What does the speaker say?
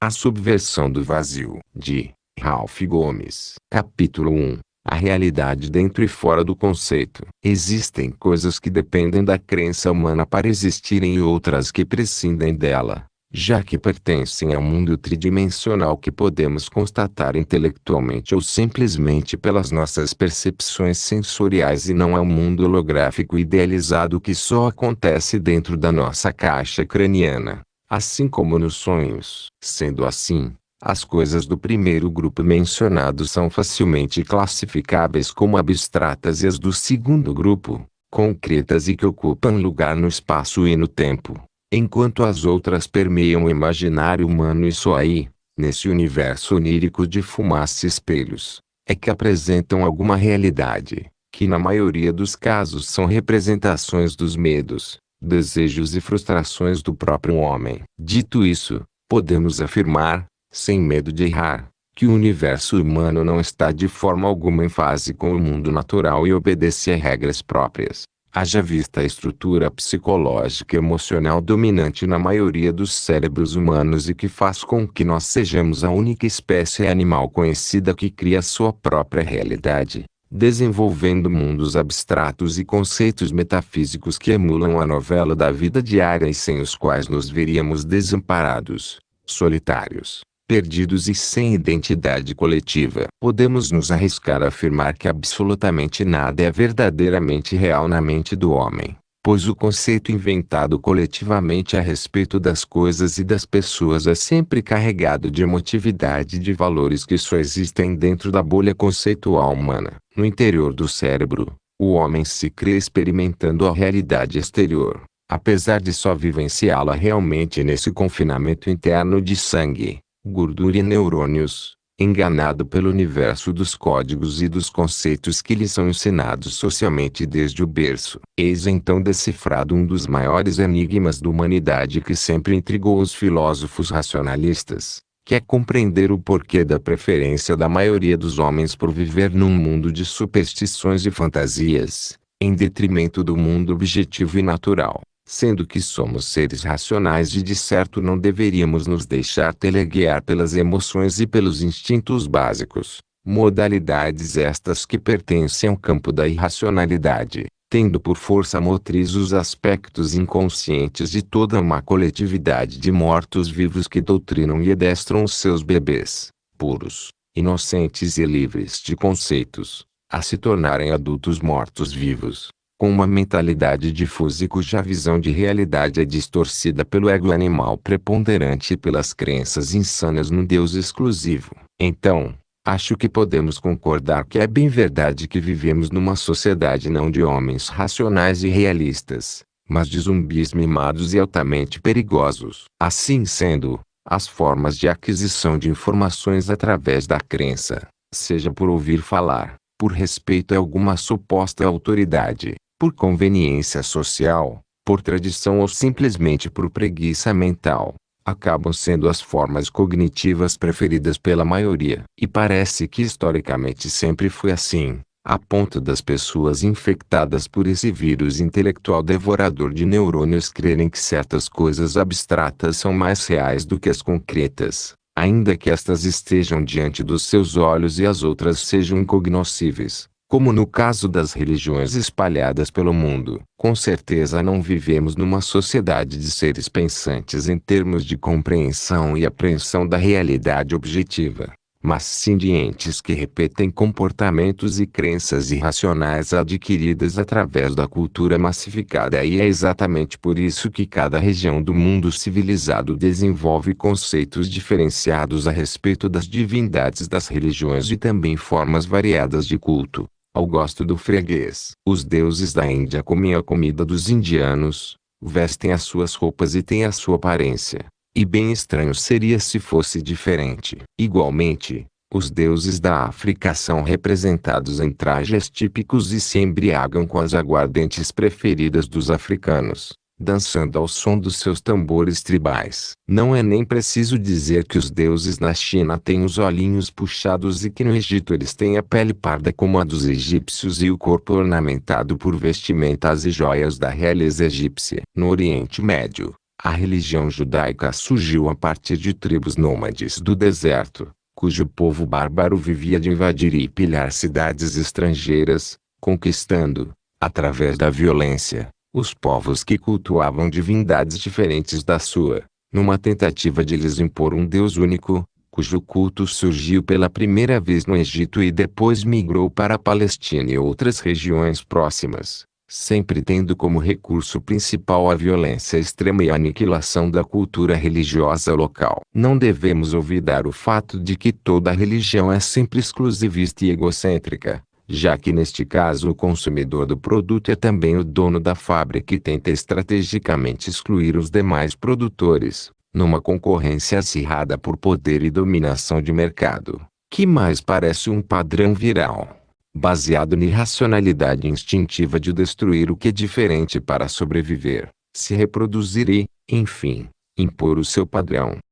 A subversão do vazio, de Ralph Gomes. Capítulo 1. A realidade dentro e fora do conceito. Existem coisas que dependem da crença humana para existirem e outras que prescindem dela, já que pertencem ao mundo tridimensional que podemos constatar intelectualmente ou simplesmente pelas nossas percepções sensoriais e não ao mundo holográfico idealizado que só acontece dentro da nossa caixa craniana, assim como nos sonhos. Sendo assim, as coisas do primeiro grupo mencionado são facilmente classificáveis como abstratas e as do segundo grupo, concretas e que ocupam lugar no espaço e no tempo, enquanto as outras permeiam o imaginário humano e só aí, nesse universo onírico de fumaça e espelhos, é que apresentam alguma realidade, que na maioria dos casos são representações dos medos, desejos e frustrações do próprio homem. Dito isso, podemos afirmar, sem medo de errar, que o universo humano não está de forma alguma em fase com o mundo natural e obedece a regras próprias. Haja vista a estrutura psicológica e emocional dominante na maioria dos cérebros humanos e que faz com que nós sejamos a única espécie animal conhecida que cria sua própria realidade, desenvolvendo mundos abstratos e conceitos metafísicos que emulam a novela da vida diária e sem os quais nos veríamos desamparados, solitários, perdidos e sem identidade coletiva. Podemos nos arriscar a afirmar que absolutamente nada é verdadeiramente real na mente do homem, pois o conceito inventado coletivamente a respeito das coisas e das pessoas é sempre carregado de emotividade e de valores que só existem dentro da bolha conceitual humana. No interior do cérebro, o homem se crê experimentando a realidade exterior, apesar de só vivenciá-la realmente nesse confinamento interno de sangue, gordura e neurônios, enganado pelo universo dos códigos e dos conceitos que lhe são ensinados socialmente desde o berço. Eis então decifrado um dos maiores enigmas da humanidade que sempre intrigou os filósofos racionalistas, que é compreender o porquê da preferência da maioria dos homens por viver num mundo de superstições e fantasias, em detrimento do mundo objetivo e natural. Sendo que somos seres racionais e de certo não deveríamos nos deixar teleguiar pelas emoções e pelos instintos básicos, modalidades estas que pertencem ao campo da irracionalidade, tendo por força motriz os aspectos inconscientes de toda uma coletividade de mortos-vivos que doutrinam e adestram os seus bebês, puros, inocentes e livres de conceitos, a se tornarem adultos mortos-vivos, com uma mentalidade difusa e cuja visão de realidade é distorcida pelo ego animal preponderante e pelas crenças insanas num Deus exclusivo. Então, acho que podemos concordar que é bem verdade que vivemos numa sociedade não de homens racionais e realistas, mas de zumbis mimados e altamente perigosos. Assim sendo, as formas de aquisição de informações através da crença, seja por ouvir falar, por respeito a alguma suposta autoridade, por conveniência social, por tradição ou simplesmente por preguiça mental, acabam sendo as formas cognitivas preferidas pela maioria. E parece que historicamente sempre foi assim, a ponto das pessoas infectadas por esse vírus intelectual devorador de neurônios crerem que certas coisas abstratas são mais reais do que as concretas, ainda que estas estejam diante dos seus olhos e as outras sejam incognoscíveis, como no caso das religiões espalhadas pelo mundo. Com certeza não vivemos numa sociedade de seres pensantes em termos de compreensão e apreensão da realidade objetiva, mas sim de entes que repetem comportamentos e crenças irracionais adquiridas através da cultura massificada. E é exatamente por isso que cada região do mundo civilizado desenvolve conceitos diferenciados a respeito das divindades das religiões e também formas variadas de culto. Ao gosto do freguês. Os deuses da Índia comem a comida dos indianos, vestem as suas roupas e têm a sua aparência. E bem estranho seria se fosse diferente. Igualmente, os deuses da África são representados em trajes típicos e se embriagam com as aguardentes preferidas dos africanos, dançando ao som dos seus tambores tribais. Não é nem preciso dizer que os deuses na China têm os olhinhos puxados e que no Egito eles têm a pele parda como a dos egípcios e o corpo ornamentado por vestimentas e joias da realeza egípcia. No Oriente Médio, A religião judaica surgiu a partir de tribos nômades do deserto, cujo povo bárbaro vivia de invadir e pilhar cidades estrangeiras, conquistando, através da violência, os povos que cultuavam divindades diferentes da sua, numa tentativa de lhes impor um Deus único, cujo culto surgiu pela primeira vez no Egito e depois migrou para a Palestina e outras regiões próximas, sempre tendo como recurso principal a violência extrema e a aniquilação da cultura religiosa local. Não devemos olvidar o fato de que toda religião é sempre exclusivista e egocêntrica, já que neste caso o consumidor do produto é também o dono da fábrica e tenta estrategicamente excluir os demais produtores, numa concorrência acirrada por poder e dominação de mercado, que mais parece um padrão viral, baseado na irracionalidade instintiva de destruir o que é diferente para sobreviver, se reproduzir e, enfim, impor o seu padrão.